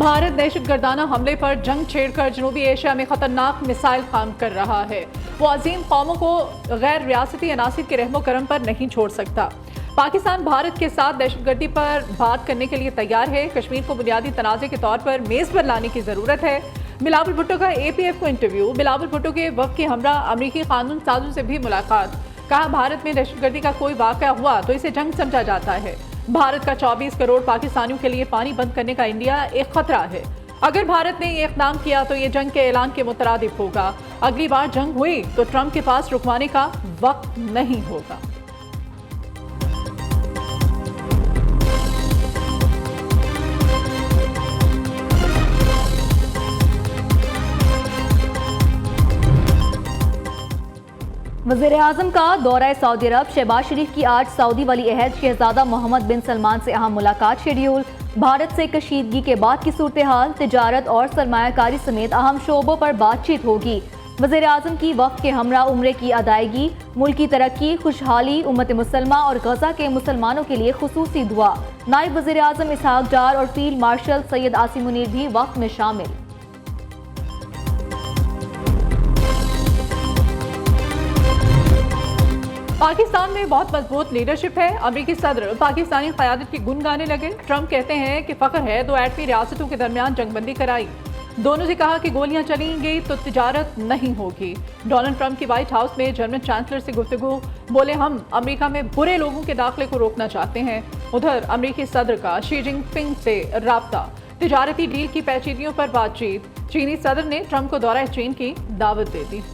भारत दहशतगर्दाना हमले पर जंग छेड़कर जनूबी एशिया में खतरनाक मिसाइल काम कर रहा है। वो अजीम कौमों को गैर रियासती अनासिर के रहमो करम पर नहीं छोड़ सकता। पाकिस्तान भारत के साथ दहशतगर्दी पर बात करने के लिए तैयार है। कश्मीर को बुनियादी तनाज़े के तौर पर मेज़ पर लाने की ज़रूरत है। बिलावल भुट्टो का APF को इंटरव्यू। बिलावल भुट्टो के वक्त के हमरा अमरीकी कानून साजों से भी मुलाकात। कहा, भारत में दहशतगर्दी का कोई वाक़या हुआ तो इसे जंग समझा जाता है। भारत का 24 करोड़ पाकिस्तानियों के लिए पानी बंद करने का इंडिया एक खतरा है। अगर भारत ने ये इक़दाम किया तो ये जंग के ऐलान के मुतरादिफ होगा। अगली बार जंग हुई तो ट्रंप के पास रुकवाने का वक्त नहीं होगा। वज़ीर-ए-आज़म का दौरा सऊदी अरब। शहबाज शरीफ की आज सऊदी वली अहद शहजादा मोहम्मद बिन सलमान से अहम मुलाकात शेड्यूल। भारत से कशीदगी के बाद की सूरत हाल, तिजारत और सरमायाकारी समेत अहम शोबों पर बातचीत होगी। वज़ीर-ए-आज़म की वफ़द के हमरा उम्रे की अदायगी, मुल्क की तरक्की, खुशहाली, उम्मत मुसलमा और गजा के मुसलमानों के लिए खुसूसी दुआ। नायब वज़ीर-ए-आज़म इसहाक डार और फील्ड मार्शल सैयद आसिम मुनीर भी वफ़द में शामिल। पाकिस्तान में बहुत मजबूत लीडरशिप है। अमेरिकी सदर पाकिस्तानी क़यादत की गुन गाने लगे। ट्रंप कहते हैं कि फ़ख्र है 2 एटमी रियासतों के दरमियान जंगबंदी कराई। दोनों से कहा कि गोलियां चलेंगी तो तिजारत नहीं होगी। डोनाल्ड ट्रंप की व्हाइट हाउस में जर्मन चांसलर से गुफ्तगू। बोले, हम अमेरिका में बुरे लोगों के दाखिले को रोकना चाहते हैं। उधर अमेरिकी सदर का शी जिनपिंग से राब्ता। तिजारती डील की पेचीदगियों पर बातचीत। चीनी सदर ने ट्रंप को दौरा चीन की दावत दे दी।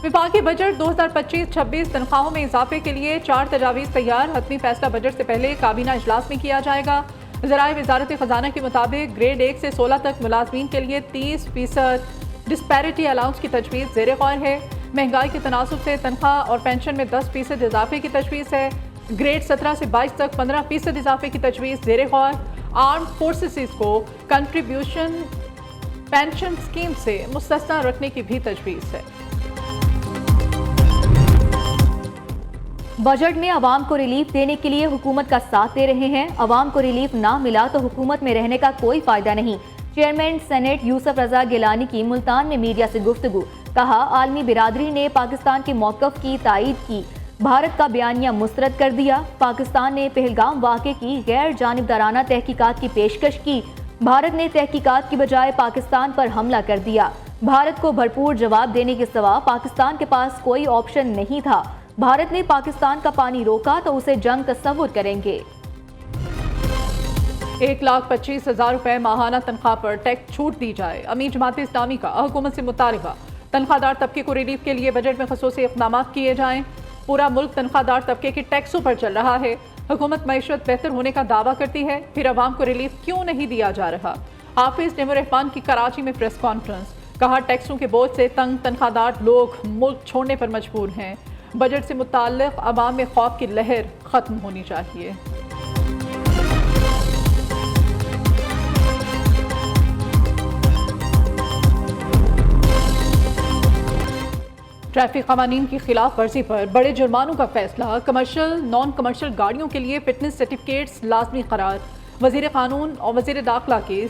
विभागीय बजट 2025-26 तनख्वाहों में इजाफे के लिए 4 तजावीज़ तैयार। हतमी फैसला बजट से पहले काबीना इजलास में किया जाएगा। ज़राए वजारत खजाना के मुताबिक ग्रेड 1 से 16 तक मुलाजमीन के लिए 30% डिस्पैरिटी अलाउंस की तजवीज़ ज़ेर गौर है। महंगाई के तनासुब से तनख्वाह और पेंशन में 10% इजाफे की तजवीज़ है। ग्रेड 17 से 22 तक 15% इजाफे की तजवीज़ ज़ेर गौर। आर्म्ड फोर्सेस को कंट्रीब्यूशन पेंशन स्कीम से मुस्तस्ना रखने की भी तजवीज़ है। बजट में अवाम को रिलीफ देने के लिए हुकूमत का साथ दे रहे हैं। अवाम को रिलीफ ना मिला तो हुकूमत में रहने का कोई फायदा नहीं। चेयरमैन सेनेट यूसुफ रजा गिलानी की मुल्तान में मीडिया से गुफ्तगू। कहा, आलमी बिरादरी ने पाकिस्तान के मौक़िफ़ की तायीद की। भारत का बयानिया मुस्तरद कर दिया। पाकिस्तान ने पहलगाम वाक़े की गैर जानिबदाराना तहकीकात की पेशकश की। भारत ने तहकीकात की बजाय पाकिस्तान पर हमला कर दिया। भारत को भरपूर जवाब देने के सिवा पाकिस्तान के पास कोई ऑप्शन नहीं था। भारत ने पाकिस्तान का पानी रोका तो उसे जंग तस्वुर करेंगे। 1,25,000 रुपए माहाना तनख्वाह पर टैक्स छूट दी जाए। अमीर जमात इस्लामी का हुकूमत से मुतालबा। तनख्वाहदार तबके को रिलीफ के लिए बजट में खसूसी इक़दाम किए जाएं। पूरा मुल्क तनख्वाहदार तबके के टैक्सों पर चल रहा है। हुकूमत मईशत बेहतर होने का दावा करती है, फिर अवाम को रिलीफ क्यों नहीं दिया जा रहा। हाफिज नेमुर रहमान की कराची में प्रेस कॉन्फ्रेंस। कहा, टैक्सों के बोझ से तंग तनख्वाहदार लोग मुल्क छोड़ने पर मजबूर हैं। बजट से मुताल्लिक़ अवाम में खौफ की लहर खत्म होनी चाहिए। ट्रैफिक कवानीन की खिलाफ वर्जी पर बड़े जुर्मानों का फैसला। कमर्शियल नॉन कमर्शियल गाड़ियों के लिए फिटनेस सर्टिफिकेट्स लाजमी करार। वज़ीर कानून और वज़ीर दाखिला के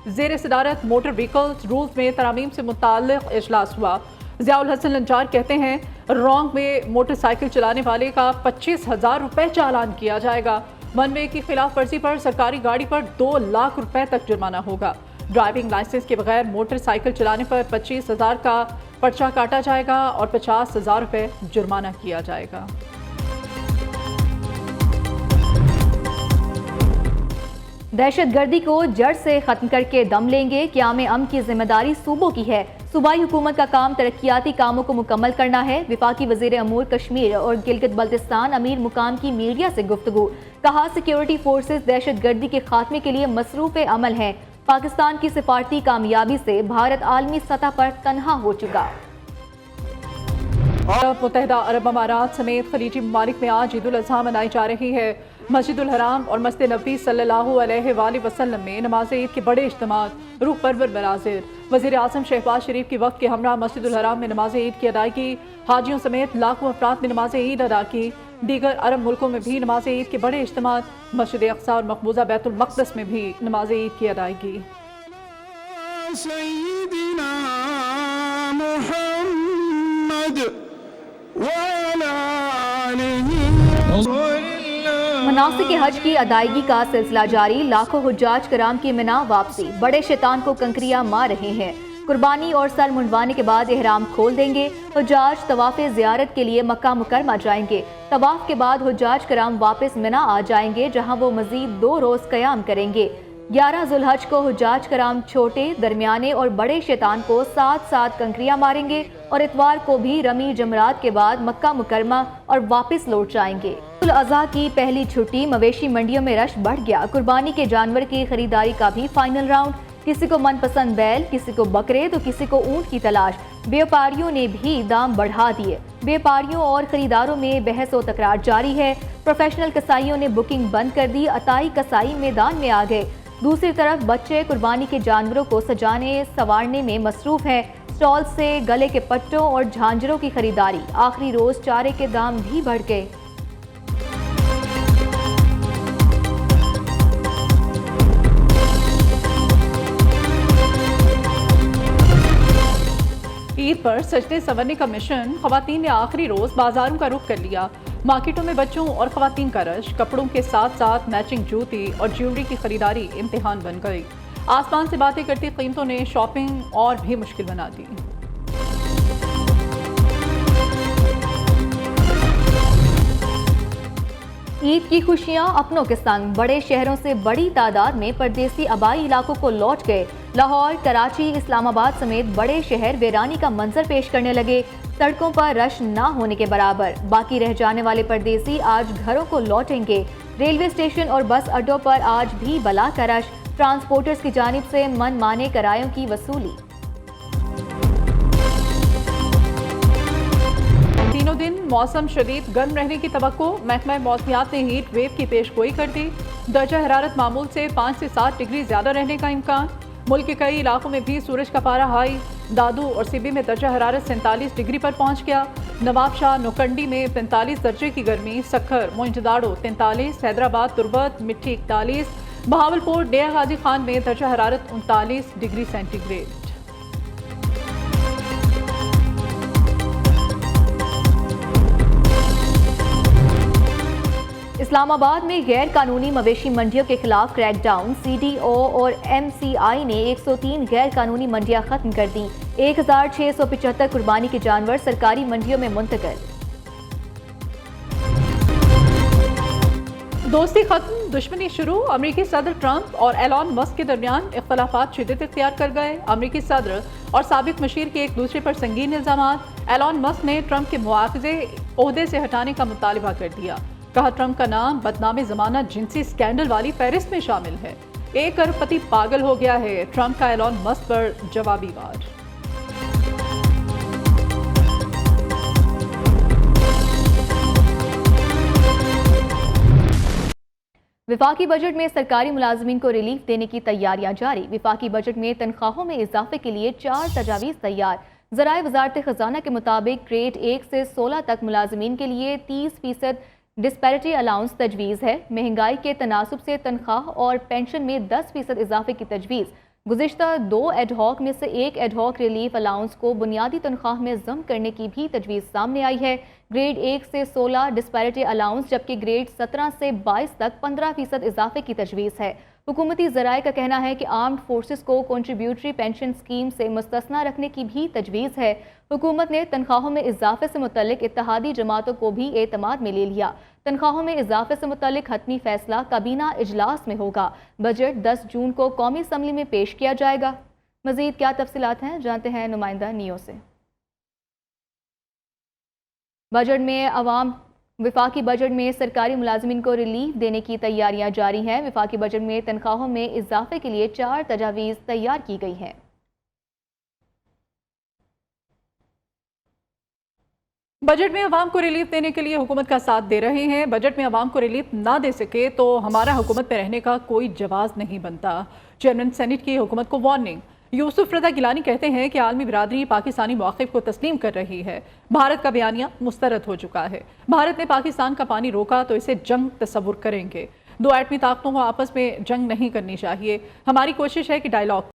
ज़ेर सदारत मोटर व्हीकल्स रूल्स में तरामीम से मुताल्लिक़ इजलास हुआ। ज़ियाउल हसन लंजार कहते हैं, रॉन्ग में मोटरसाइकिल चलाने वाले का 25,000 रुपये चालान किया जाएगा। वन वे की खिलाफ वर्जी पर सरकारी गाड़ी पर 2 लाख रुपए तक जुर्माना होगा। ड्राइविंग लाइसेंस के बगैर मोटरसाइकिल चलाने पर 25,000 का पर्चा काटा जाएगा और 50,000 रुपये जुर्माना किया जाएगा। दहशतगर्दी को जड़ से खत्म करके दम लेंगे। क़याम अमन की जिम्मेदारी सूबों की है। सूबाई हुकूमत का काम तरक्याती कामों को मुकम्मल करना है। विफाकी वज़ीर अमूर कश्मीर और गिलगित बल्तिस्तान अमीर मुकाम की मीडिया से गुफ्तगू। कहा, सिक्योरिटी फोर्सेस दहशतगर्दी के खात्मे के लिए मसरूफ़ अमल हैं। पाकिस्तान की सिफारती कामयाबी से भारत आलमी सतह पर तनहा हो चुका। मुत्तहिदा अरब अमारात समेत खलीजी ममालिक में आज ईद उल अज़हा मनाई जा रही है। मस्जिदुल हराम और मस्जिद नबी सल्लल्लाहु अलैहि वसल्लम में नमाज ईद के बड़े इज्तिमात रूह परवर मनाजिर। वज़ीर आज़म शहबाज शरीफ की वक्त के हमरा मस्जिदुल हराम में नमाज ईद की अदायगी। हाजियों समेत लाखों अफराद ने नमाज ईद अदा की। दीगर अरब मुल्कों में भी नमाज ईद के बड़े इज्तिमात। मस्जिद अक्सा और मकबूजा बैतुल मक़दस में भी नमाज ईद की अदायगी। मनासिक हज की अदायगी का सिलसिला जारी। लाखों हुज्जाज कराम की मिना वापसी। बड़े शैतान को कंकरियां मार रहे हैं। कुर्बानी और सर मुंडवाने के बाद एहराम खोल देंगे। हुज्जाज तवाफ़ ज़ियारत के लिए मक्का मुकरमा जाएंगे। तवाफ के बाद हुज्जाज कराम वापस मिना आ जाएंगे, जहां वो मजीद 2 रोज़ क़याम करेंगे। 11 ज़ुल्हज को हुज्जाज कराम छोटे, दरमियाने और बड़े शैतान को साथ साथ कंकरियां मारेंगे और इतवार को भी रमी जमरात के बाद मक्का मुकरमा और वापस लौट जाएंगे। अज़हा की पहली छुट्टी। मवेशी मंडियों में रश बढ़ गया। कुर्बानी के जानवर की खरीदारी का भी फाइनल राउंड। किसी को मनपसंद बैल, किसी को बकरे तो किसी को ऊंट की तलाश। व्यापारियों ने भी दाम बढ़ा दिए। व्यापारियों और खरीदारों में बहस और तकरार जारी है। प्रोफेशनल कसाईयों ने बुकिंग बंद कर दी। अताई कसाई मैदान में आ गए। दूसरी तरफ बच्चे कुर्बानी के जानवरों को सजाने संवारने में मसरूफ हैं। स्टॉल से गले के पट्टों और झांझरों की खरीदारी। आखिरी रोज चारे के दाम भी बढ़ गए। ईद पर सजने संवरने का मिशन। खवातीन ने आखिरी रोज बाजारों का रुख कर लिया। मार्केटों में बच्चों और खवातीन का रश। कपड़ों के साथ साथ मैचिंग जूती और ज्वेलरी की खरीदारी इम्तिहान बन गई। आसमान से बातें करती कीमतों ने शॉपिंग और भी मुश्किल बना दी। ईद की खुशियां अपनों के संग। बड़े शहरों से बड़ी तादाद में परदेसी आबाई इलाकों को लौट गए। लाहौर, कराची, इस्लामाबाद समेत बड़े शहर वीरानी का मंजर पेश करने लगे। सड़कों पर रश ना होने के बराबर। बाकी रह जाने वाले परदेसी आज घरों को लौटेंगे। रेलवे स्टेशन और बस अड्डों पर आज भी बला का रश। ट्रांसपोर्टर्स की जानिब से मनमाने किरायों की वसूली। तीनों दिन मौसम शदीद गर्म रहने की तवक्को। महकमा मौसमियात ने हीट वेव की पेशगोई कर दी। दर्जा हरारत मामूल से 5 से 7 डिग्री ज्यादा रहने का इम्कान। मुल्क के कई इलाकों में भी सूरज का पारा हाई। दादू और सिबी में दर्जा हरारत 47 डिग्री पर पहुंच गया। नवाबशाह नोकंडी में 45 दर्जे की गर्मी। सक्खर, मोइंजदाड़ो 43, हैदराबाद, तुर्बत, मिट्टी 41, बहावलपुर, डेरा गाजी खान में दर्जा हरारत 39 डिग्री सेंटीग्रेड। इस्लामाबाद में गैर कानूनी मवेशी मंडियों के खिलाफ क्रैकडाउन। CDO और MCI ने 103 गैर कानूनी मंडियां खत्म कर दी। 1675 कुर्बानी के जानवर सरकारी मंडियों में मुंतकिल। दोस्ती खत्म, दुश्मनी शुरू। अमरीकी सदर ट्रंप और एलॉन मस्क के दरमियान इख्तलाफात शिद्दत इख्तियार कर गए। अमरीकी सदर और साबिक मशीर के एक दूसरे पर संगीन इल्जामात। एलॉन मस्क ने ट्रंप के मुआवजे ओहदे से हटाने का मुतालबा कर दिया। कहा ट्रंप का नाम बदनामी जमाना जिनसी स्कैंडल वाली फहरिस्त में शामिल है। 1 अरबपति पागल हो गया है। ट्रंप का एलॉन मस्क पर जवाबी वार। विफाकी बजट में सरकारी मुलाजमीन को रिलीफ देने की तैयारियां जारी। विफाकी बजट में तनख्वाहों में इजाफे के लिए 4 तजावीज़ तैयार। ज़राए वजारत खजाना के मुताबिक ग्रेड 1 से 16 तक मुलाजमीन के लिए 30% डिस्पैरिटी अलाउंस तजवीज़ है। महंगाई के तनासुब से तनख्वाह और पेंशन में 10% इजाफे की तजवीज़। गुज़िश्ता 2 एडहॉक में से एक एडहॉक रिलीफ अलाउंस को बुनियादी तनख्वाह में ज़म करने की भी तजवीज़ सामने आई है। ग्रेड 1 से 16 डिस्पैरिटी अलाउंस, जबकि ग्रेड 17 से 22 तक 15% इजाफे की तजवीज़ है। हुकूमती ज़राए का कहना है कि आर्म्ड फोर्सेस को कंट्रीब्यूटरी पेंशन स्कीम से मुस्तस्ना रखने की भी तजवीज़ है। हुकूमत ने तनख्वाहों में इजाफे से मुतल्लिक इत्तेहादी जमातों को भी एतमाद में ले लिया। तनख्वाहों में इजाफे से मुतल्लिक हतमी फैसला काबीना इजलास में होगा। बजट 10 जून को कौमी असम्बली में पेश किया जाएगा। मज़ीद क्या तफसीलात हैं, जानते हैं नुमाइंदा नियो से। बजट में अवाम विफाकी बजट में सरकारी मुलाजमीन को रिलीफ देने की तैयारियां जारी हैं। विफाकी बजट में तनख्वाहों में इजाफे के लिए 4 तजावीज़ तैयार की गई हैं। बजट में अवाम को रिलीफ देने के लिए हुकूमत का साथ दे रहे हैं। बजट में अवाम को रिलीफ ना दे सके तो हमारा हुकूमत में रहने का कोई जवाब नहीं बनता। चेयरमैन सेनेट की हुकूमत को वार्निंग। यूसुफ रजा गिलानी कहते हैं कि आलमी बिरादरी पाकिस्तानी मौक़िफ़ को तस्लीम कर रही है। भारत का बयानिया मुस्तरद हो चुका है। भारत ने पाकिस्तान का पानी रोका तो इसे जंग तस्वुर करेंगे। दो एटमी ताकतों को आपस में जंग नहीं करनी चाहिए। हमारी कोशिश है कि डायलॉग